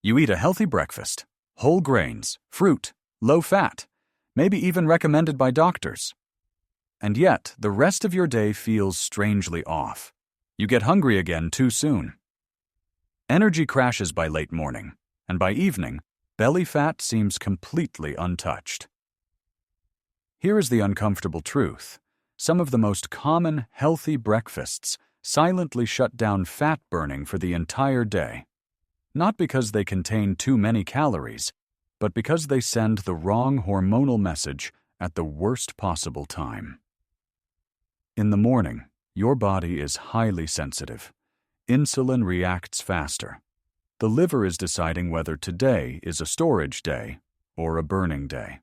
You eat a healthy breakfast, whole grains, fruit, low fat, maybe even recommended by doctors. And yet, the rest of your day feels strangely off. You get hungry again too soon. Energy crashes by late morning, and by evening, belly fat seems completely untouched. Here is the uncomfortable truth. Some of the most common healthy breakfasts silently shut down fat burning for the entire day. Not because they contain too many calories, but because they send the wrong hormonal message at the worst possible time. In the morning, your body is highly sensitive. Insulin reacts faster. The liver is deciding whether today is a storage day or a burning day.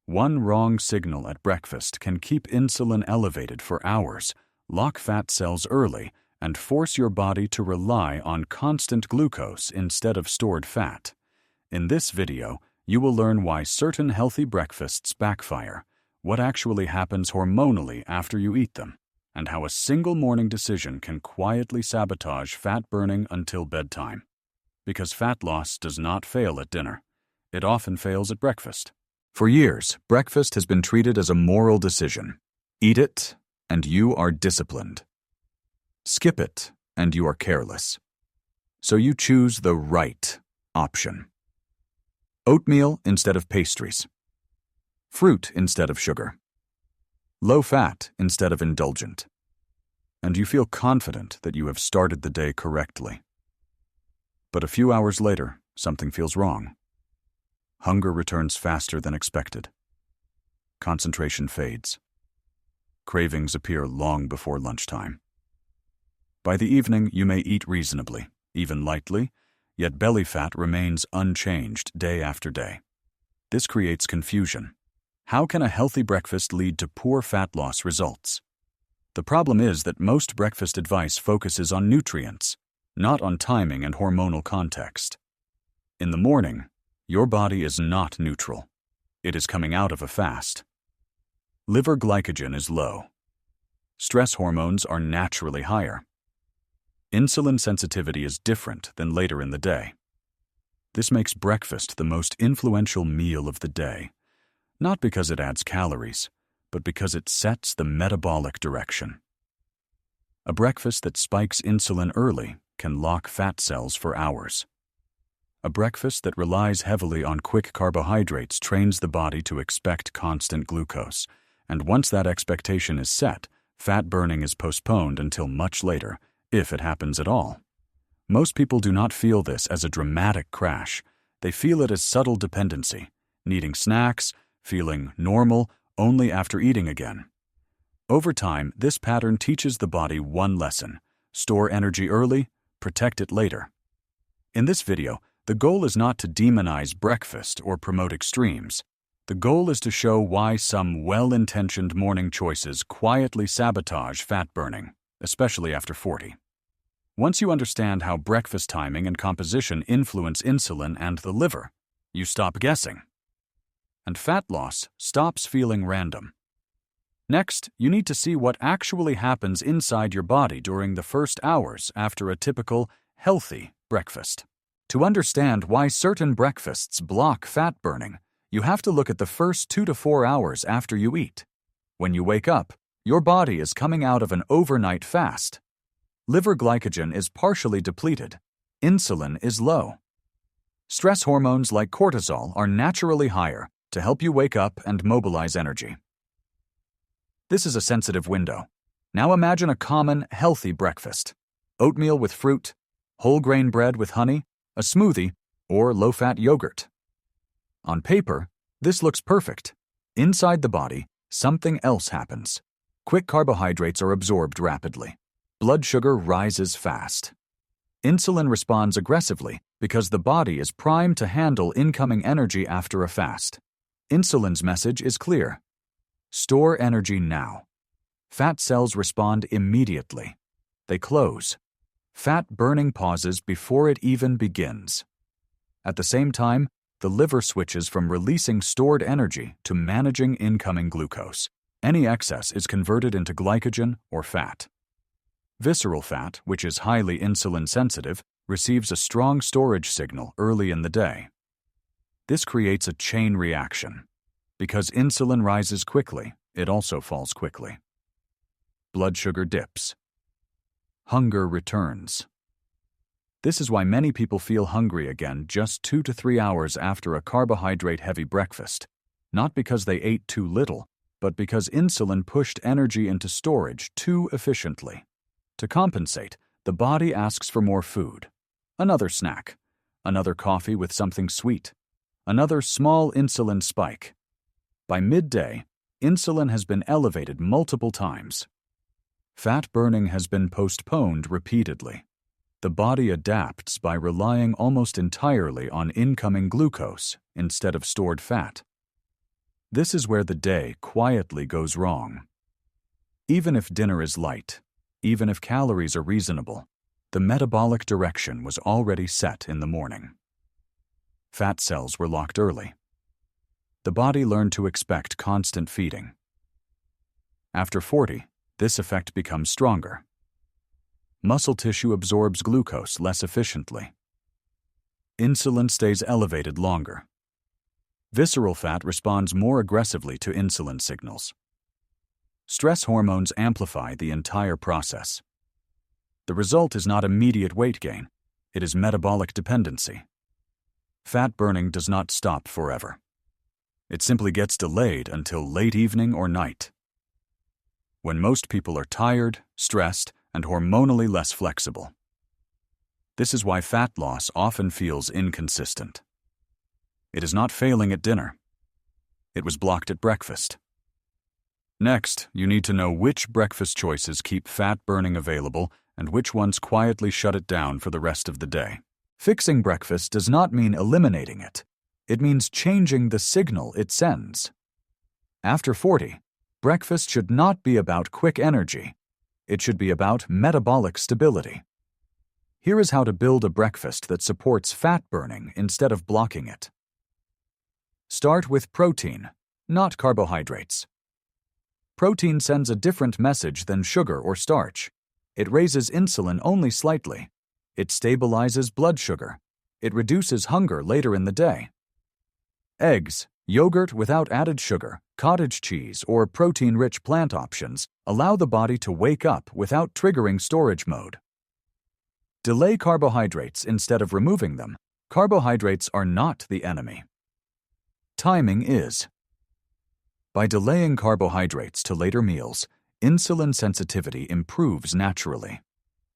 One wrong signal at breakfast can keep insulin elevated for hours, lock fat cells early, and force your body to rely on constant glucose instead of stored fat. In this video, you will learn why certain healthy breakfasts backfire, what actually happens hormonally after you eat them, and how a single morning decision can quietly sabotage fat burning until bedtime. Because fat loss does not fail at dinner. It often fails at breakfast. For years, breakfast has been treated as a moral decision. Eat it, and you are disciplined. Skip it, and you are careless. So you choose the right option. Oatmeal instead of pastries. Fruit instead of sugar. Low fat instead of indulgent. And you feel confident that you have started the day correctly. But a few hours later, something feels wrong. Hunger returns faster than expected. Concentration fades. Cravings appear long before lunchtime. By the evening, you may eat reasonably, even lightly, yet belly fat remains unchanged day after day. This creates confusion. How can a healthy breakfast lead to poor fat loss results? The problem is that most breakfast advice focuses on nutrients, not on timing and hormonal context. In the morning, your body is not neutral. It is coming out of a fast. Liver glycogen is low. Stress hormones are naturally higher. Insulin sensitivity is different than later in the day. This makes breakfast the most influential meal of the day, not because it adds calories, but because it sets the metabolic direction. A breakfast that spikes insulin early can lock fat cells for hours. A breakfast that relies heavily on quick carbohydrates trains the body to expect constant glucose, and once that expectation is set, fat burning is postponed until much later, if it happens at all. Most people do not feel this as a dramatic crash. They feel it as subtle dependency, needing snacks, feeling normal only after eating again. Over time, this pattern teaches the body one lesson: store energy early, protect it later. In this video, the goal is not to demonize breakfast or promote extremes. The goal is to show why some well-intentioned morning choices quietly sabotage fat burning, especially after 40. Once you understand how breakfast timing and composition influence insulin and the liver, you stop guessing. And fat loss stops feeling random. Next, you need to see what actually happens inside your body during the first hours after a typical, healthy breakfast. To understand why certain breakfasts block fat burning, you have to look at the first 2 to 4 hours after you eat. When you wake up, your body is coming out of an overnight fast. Liver glycogen is partially depleted. Insulin is low. Stress hormones like cortisol are naturally higher to help you wake up and mobilize energy. This is a sensitive window. Now imagine a common, healthy breakfast: oatmeal with fruit, whole grain bread with honey, a smoothie, or low-fat yogurt. On paper, this looks perfect. Inside the body, something else happens. Quick carbohydrates are absorbed rapidly. Blood sugar rises fast. Insulin responds aggressively because the body is primed to handle incoming energy after a fast. Insulin's message is clear: store energy now. Fat cells respond immediately. They close. Fat burning pauses before it even begins. At the same time, the liver switches from releasing stored energy to managing incoming glucose. Any excess is converted into glycogen or fat. Visceral fat, which is highly insulin sensitive, receives a strong storage signal early in the day. This creates a chain reaction. Because insulin rises quickly, it also falls quickly. Blood sugar dips. Hunger returns. This is why many people feel hungry again just 2 to 3 hours after a carbohydrate-heavy breakfast, not because they ate too little, but because insulin pushed energy into storage too efficiently. To compensate, the body asks for more food. Another snack, another coffee with something sweet, another small insulin spike. By midday, insulin has been elevated multiple times. Fat burning has been postponed repeatedly. The body adapts by relying almost entirely on incoming glucose instead of stored fat. This is where the day quietly goes wrong. Even if dinner is light, even if calories are reasonable, the metabolic direction was already set in the morning. Fat cells were locked early. The body learned to expect constant feeding. After 40, this effect becomes stronger. Muscle tissue absorbs glucose less efficiently. Insulin stays elevated longer. Visceral fat responds more aggressively to insulin signals. Stress hormones amplify the entire process. The result is not immediate weight gain, it is metabolic dependency. Fat burning does not stop forever. It simply gets delayed until late evening or night. When most people are tired, stressed, and hormonally less flexible. This is why fat loss often feels inconsistent. It is not failing at dinner. It was blocked at breakfast. Next, you need to know which breakfast choices keep fat burning available and which ones quietly shut it down for the rest of the day. Fixing breakfast does not mean eliminating it. It means changing the signal it sends. After 40, breakfast should not be about quick energy. It should be about metabolic stability. Here is how to build a breakfast that supports fat burning instead of blocking it. Start with protein, not carbohydrates. Protein sends a different message than sugar or starch. It raises insulin only slightly. It stabilizes blood sugar. It reduces hunger later in the day. Eggs, yogurt without added sugar, cottage cheese, or protein-rich plant options allow the body to wake up without triggering storage mode. Delay carbohydrates instead of removing them. Carbohydrates are not the enemy. Timing is. By delaying carbohydrates to later meals, insulin sensitivity improves naturally.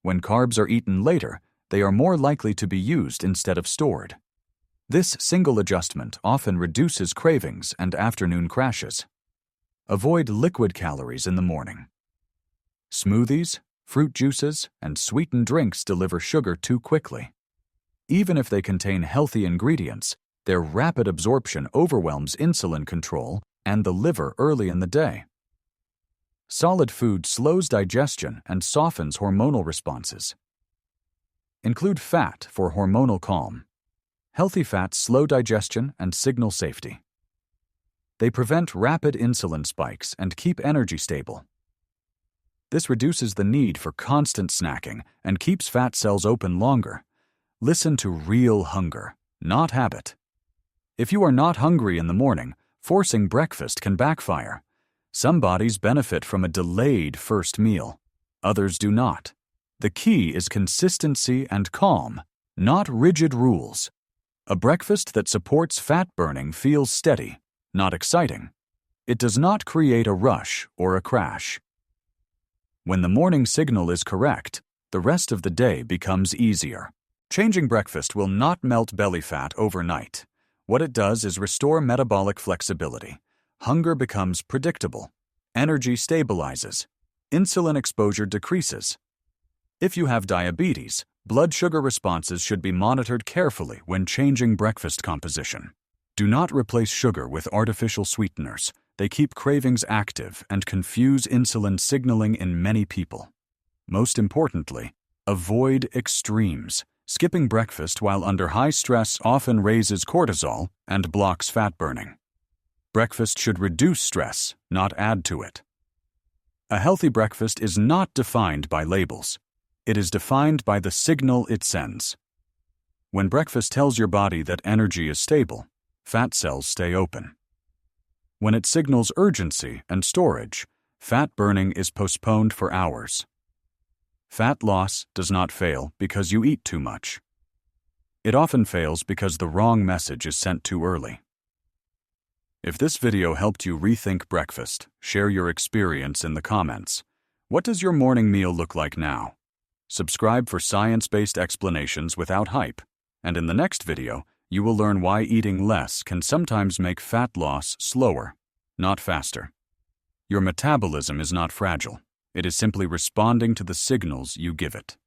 When carbs are eaten later, they are more likely to be used instead of stored. This single adjustment often reduces cravings and afternoon crashes. Avoid liquid calories in the morning. Smoothies, fruit juices, and sweetened drinks deliver sugar too quickly. Even if they contain healthy ingredients, their rapid absorption overwhelms insulin control and the liver early in the day. Solid food slows digestion and softens hormonal responses. Include fat for hormonal calm. Healthy fats slow digestion and signal safety. They prevent rapid insulin spikes and keep energy stable. This reduces the need for constant snacking and keeps fat cells open longer. Listen to real hunger, not habit. If you are not hungry in the morning, forcing breakfast can backfire. Some bodies benefit from a delayed first meal. Others do not. The key is consistency and calm, not rigid rules. A breakfast that supports fat burning feels steady, not exciting. It does not create a rush or a crash. When the morning signal is correct, the rest of the day becomes easier. Changing breakfast will not melt belly fat overnight. What it does is restore metabolic flexibility. Hunger becomes predictable. Energy stabilizes. Insulin exposure decreases. If you have diabetes, blood sugar responses should be monitored carefully when changing breakfast composition. Do not replace sugar with artificial sweeteners. They keep cravings active and confuse insulin signaling in many people. Most importantly, avoid extremes. Skipping breakfast while under high stress often raises cortisol and blocks fat burning. Breakfast should reduce stress, not add to it. A healthy breakfast is not defined by labels. It is defined by the signal it sends. When breakfast tells your body that energy is stable, fat cells stay open. When it signals urgency and storage, fat burning is postponed for hours. Fat loss does not fail because you eat too much. It often fails because the wrong message is sent too early. If this video helped you rethink breakfast, share your experience in the comments. What does your morning meal look like now? Subscribe for science-based explanations without hype. And in the next video, you will learn why eating less can sometimes make fat loss slower, not faster. Your metabolism is not fragile. It is simply responding to the signals you give it.